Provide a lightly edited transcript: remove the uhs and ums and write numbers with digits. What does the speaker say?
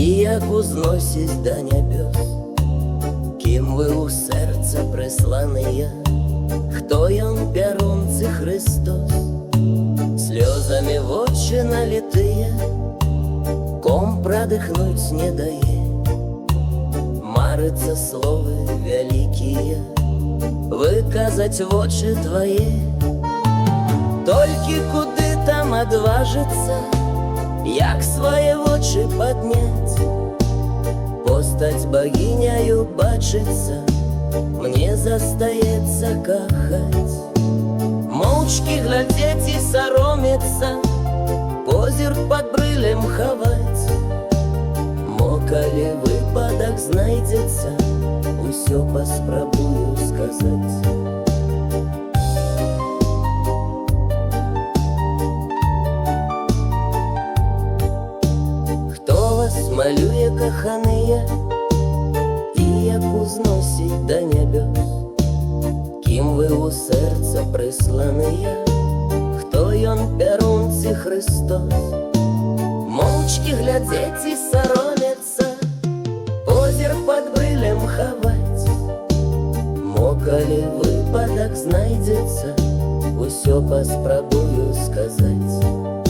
як узносісь до небес, ким ви у серце прислані, хто ён пярун ці Христос, сльозами в очі налитые, ком продыхнуть не дае, марыцца словы вялікія, выказаць вочы твае. Толькі куды там адважыцца, як свае вочы падняць, постаць багіняю бачыцца, мне застаецца кахаць. Моўчкі глядзець і саромецца, позірк пад брылем хаваць. Мо калі выпадак знайдзецца, усё паспрабую сказаць. Малюе каханыя, і як узносіць да небес, кім вы у сэрца прысланыя, хто ён пярун ці Христос. Моўчкі глядзець і саромецца, позірк пад брылем хаваць. Мо калі выпадак знайдзецца, усё паспрабую сказаць.